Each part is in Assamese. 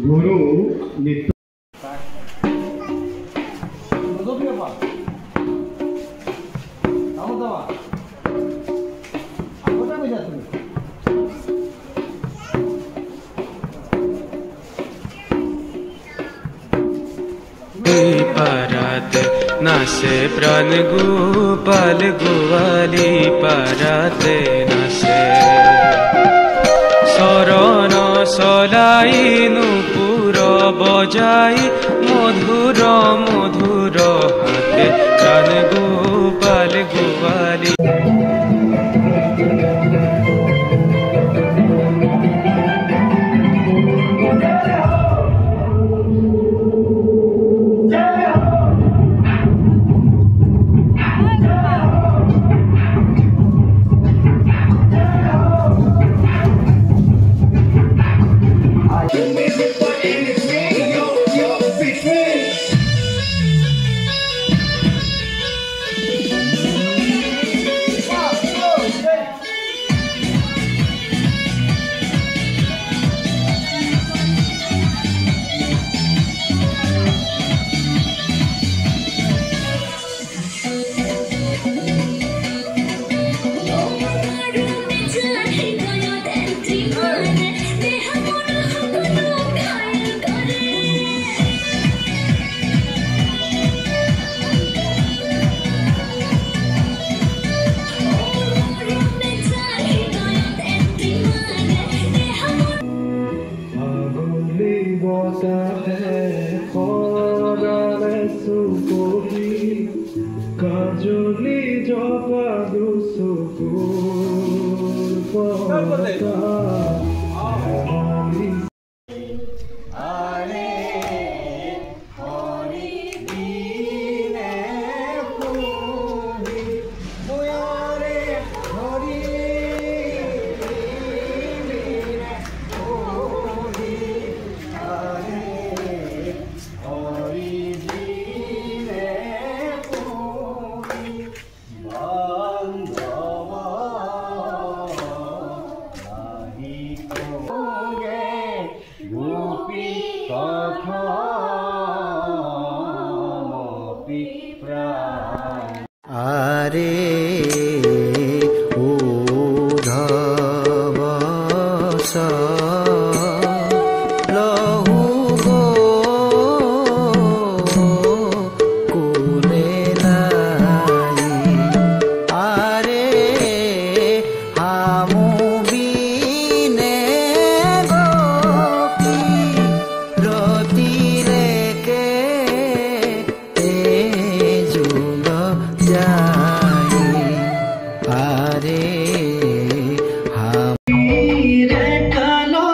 गुरु नित्य पाराते नासे प्राण गोपाल गोवाली पाराते नासे शरण सलाई नुपुर बजाई मधुर मधुर हाथे प्राण Gopal गोवाली Kajoli jopa dusukur pota रे हम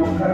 Let's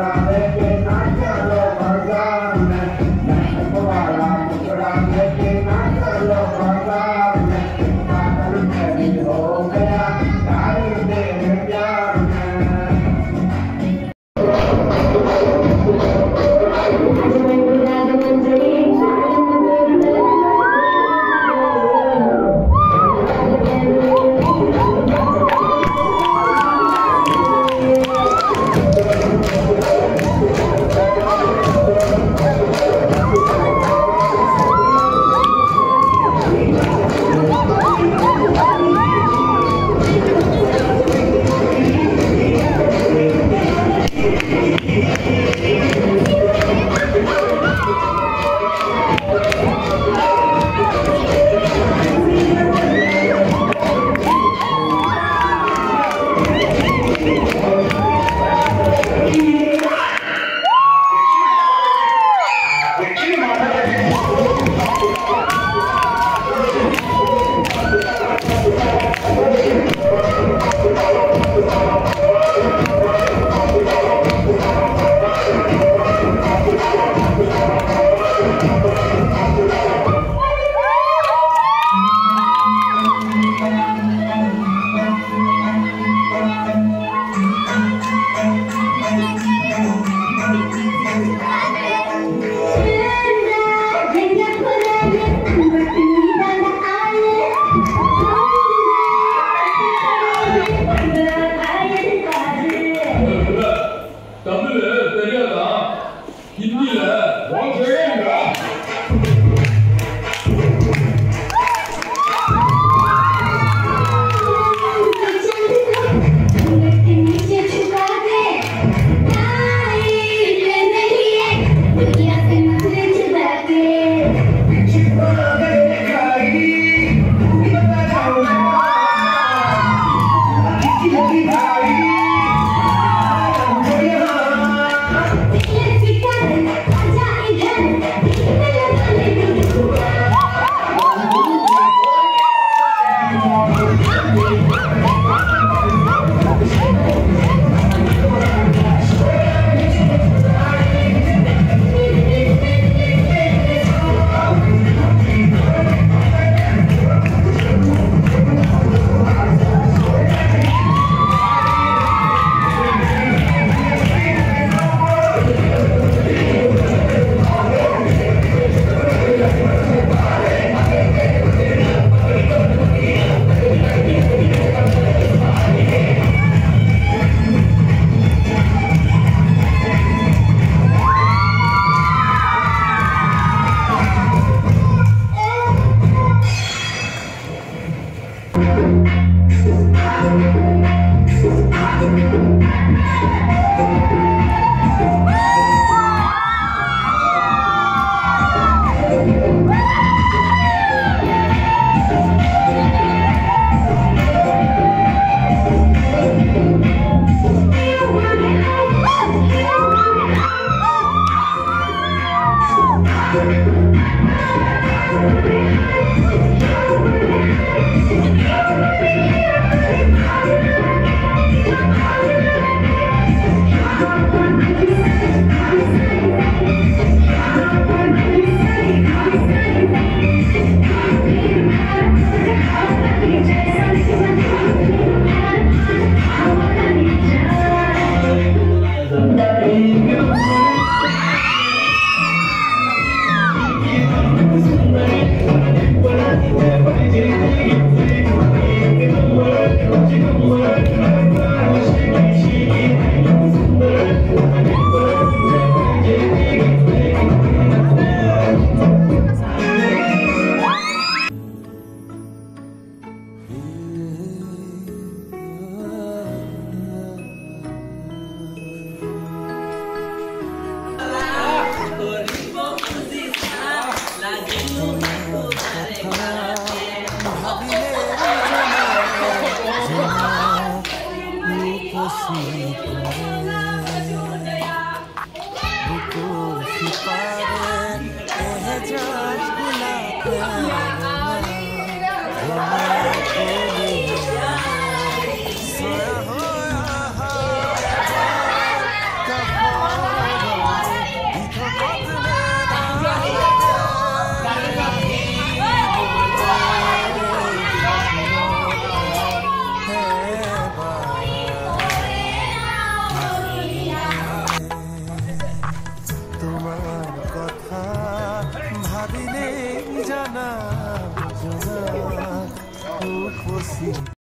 বেছি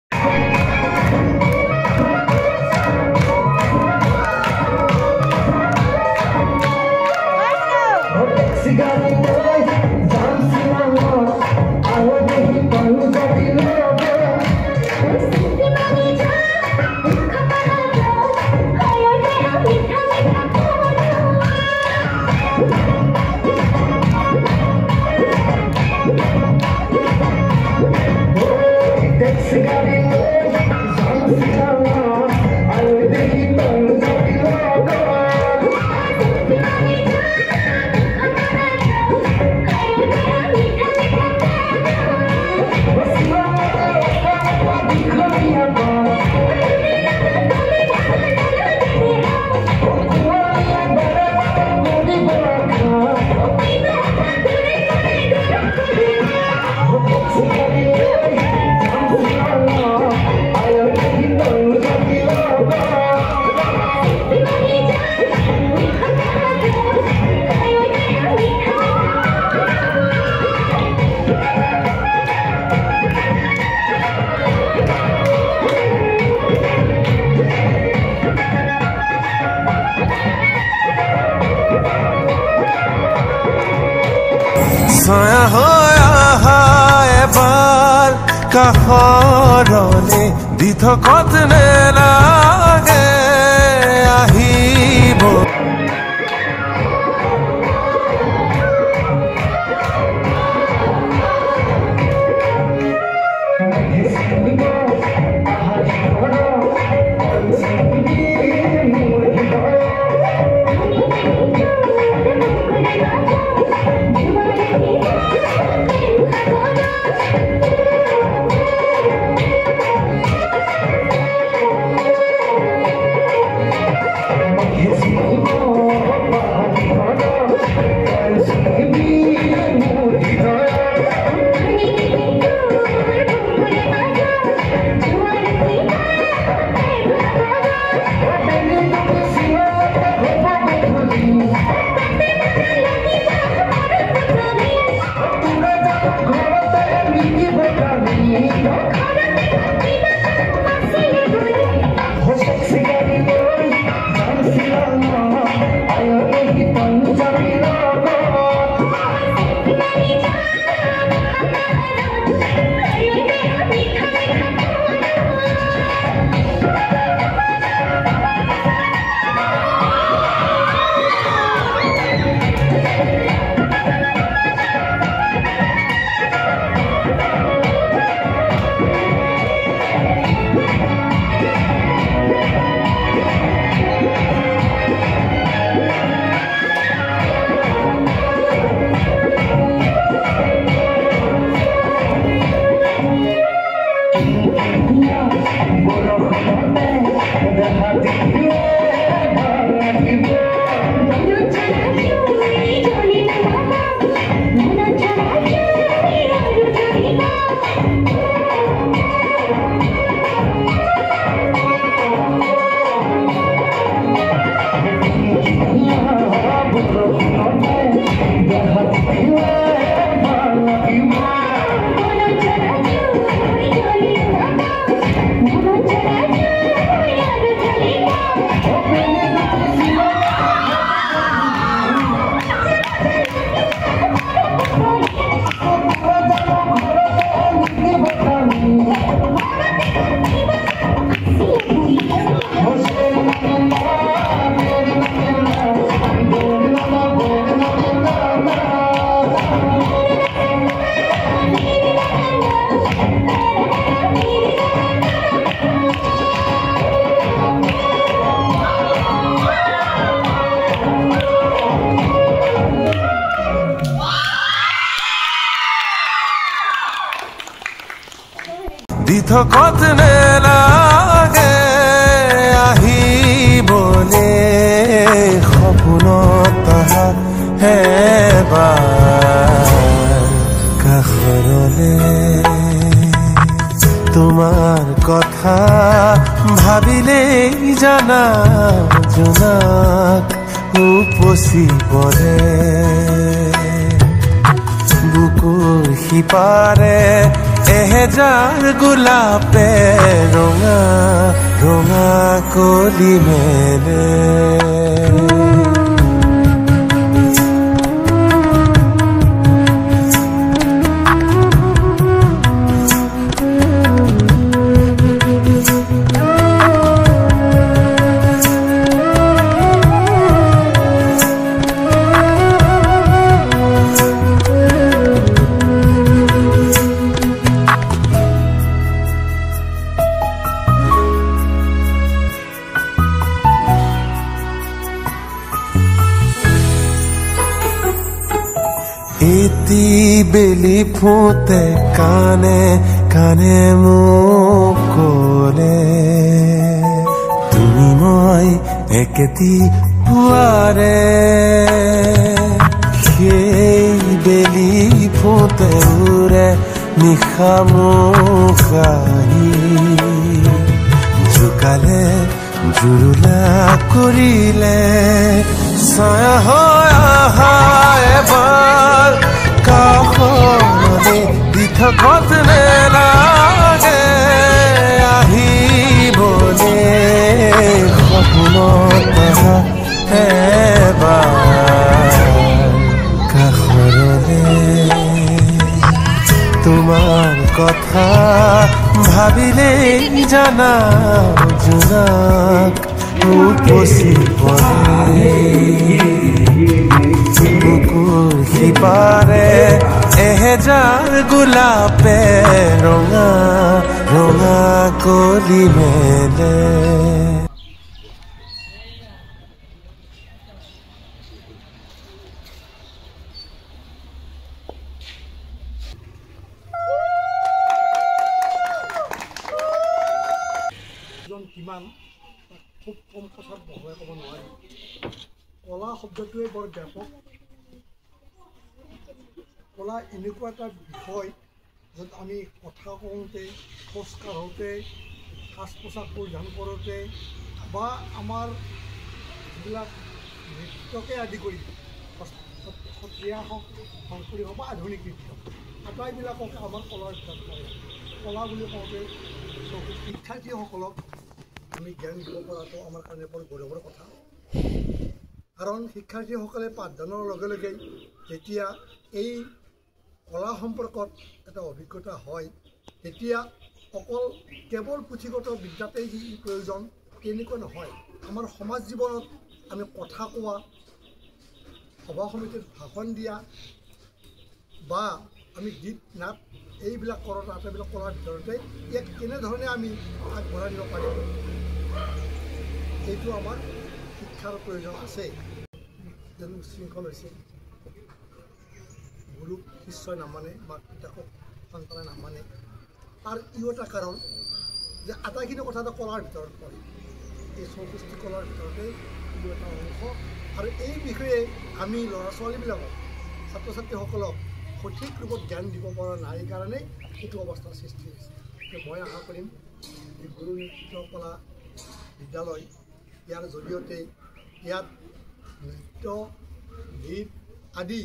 ছায়া হৈ আহা এবাৰ কাষৰলে দি থকত নেলাগে আহিব দিথকত নেলাগে আহিবলে সপোনত অহা এবাৰ কাষৰলে তোমাৰ কথা ভাবিলেই জানা জোনাক উপচি পৰে বুকুৰ সিপাৰে এহেজাৰ গোলাপে ৰঙা ৰঙা কলি মেলে ইতি বেলি ফুটে কানে কানে মোক ক'লে তুমি মই একেটি পুৱাৰে সেই বেলি ফুটে উৰে নিশা মোক আহি জোকালে জুৰুলা কৰিলে ছায়া হৈ আহা এবাৰ কাষলে দি থকত নেলাগে আহিবলে সপোনত আহা এবাৰ কাষৰলে তোমাৰ কথা ভাবিলেই জানা জোনাক উপচি পৰে বুকুৰ সিপাৰে এহেজাৰ গোলাপে ৰঙা ৰঙা কলি মেলে কিমান খুব কম কথাত বহুৱাই ক'ব নোৱাৰি কলা শব্দটোৱে বৰ ব্যাপক কলা এনেকুৱা এটা বিষয় য'ত আমি কথা কওঁতে খোজ কাঢ়োঁতে সাজ পোছাক পৰিধান কৰোঁতে বা আমাৰ যিবিলাক নৃত্যকে আদি কৰি সত্ৰীয়া হওক শংকৰী হওক বা আধুনিক নৃত্য আটাইবিলাককে আমাৰ কলাৰ ভিতৰত পৰে কলা বুলি কওঁতে শিক্ষাৰ্থীসকলক আমি জ্ঞান দিব পৰাটো আমাৰ কাৰণে বৰ গৌৰৱৰ কথা কাৰণ শিক্ষাৰ্থীসকলে পাঠদানৰ লগে লগে যেতিয়া এই কলা সম্পৰ্কত এটা অভিজ্ঞতা হয় তেতিয়া অকল কেৱল পুথিগত বিদ্যাতেই যি প্ৰয়োজন তেনেকুৱা নহয় আমাৰ সমাজ জীৱনত আমি কথা কোৱা সভা সমিতিত ভাষণ দিয়া বা আমি গীত নাট এইবিলাক কৰোঁ আটাইবিলাক কৰাৰ ভিতৰতে ইয়াক কেনেধৰণে আমি আগবঢ়াই নিব পাৰিম এইটো আমাৰ শিক্ষাৰ প্ৰয়োজন আছে যেন উশৃংখল হৈছে গুৰুক শিষ্যই নামানে বা পিতাকক সন্তানে নামানে তাৰ ইও এটা কাৰণ যে আটাইখিনি কথা এটা কলাৰ ভিতৰত পৰে এই চৌকৃষ্টি কলাৰ ভিতৰতে ইও এটা অংশ আৰু এই বিষয়ে আমি ল'ৰা ছোৱালীবিলাকক ছাত্ৰ ছাত্ৰীসকলক সঠিক ৰূপত জ্ঞান দিব পৰা নাই কাৰণেই এইটো অৱস্থাৰ সৃষ্টি হৈছে মই আশা কৰিম এই গুৰু নৃত্য কলা বিদ্যালয় ইয়াৰ জৰিয়তে ইয়াত নৃত্য গীত আদি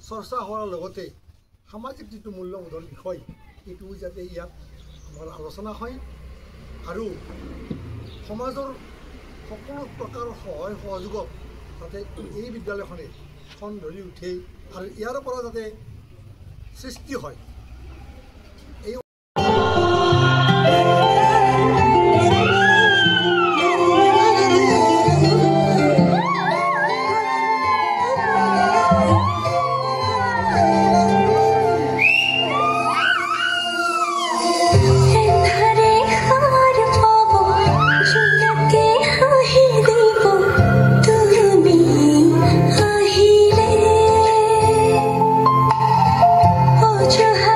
চৰ্চা হোৱাৰ লগতে সামাজিক যিটো মূল্যবোধৰ বিষয় এইটো যাতে ইয়াত আমাৰ আলোচনা হয় আৰু সমাজৰ সকলো প্ৰকাৰৰ সহায় সহযোগত যাতে এই বিদ্যালয়খনে খন ধৰি উঠে আৰু ইয়াৰ পৰা যাতে সৃষ্টি হয় এই जो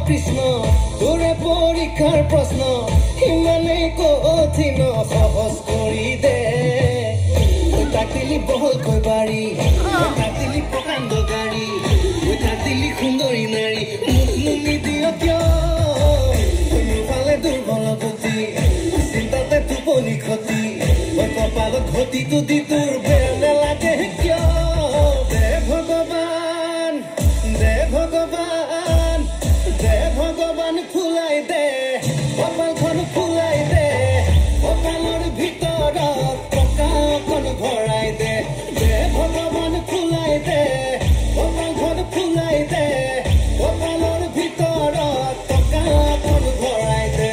কৃষ্ণ তোৰে পৰীক্ষাৰ প্ৰশ্ন ইমানে কঠিন সহজ কৰি দে তাকলি বহল কৈ বাৰী তাকলি প্ৰকাণ্ড গাড়ী তাকলি সুন্দৰী নাৰী মুখমুনি দিয় কিয় মোৰফালে দুৰ্বল গতি চিন্তাতে টোপনি ক্ষতি কপালত ঘটিটো দি তোৰ বেয়া নেলাগে কিয় দে ভগৱান দে ভগৱান দে ভগৱান ফুলাই দে কপালখন ফুলাই দে কপালৰ ভিতৰত টকা অকণ ভৰাই দে দে ভগৱান ফুলাই দে কপালখন ফুলাই দে কপালৰ ভিতৰত টকা অকণ ভৰাই দে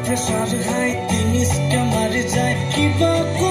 Pressure high, things come out, it's like keep up.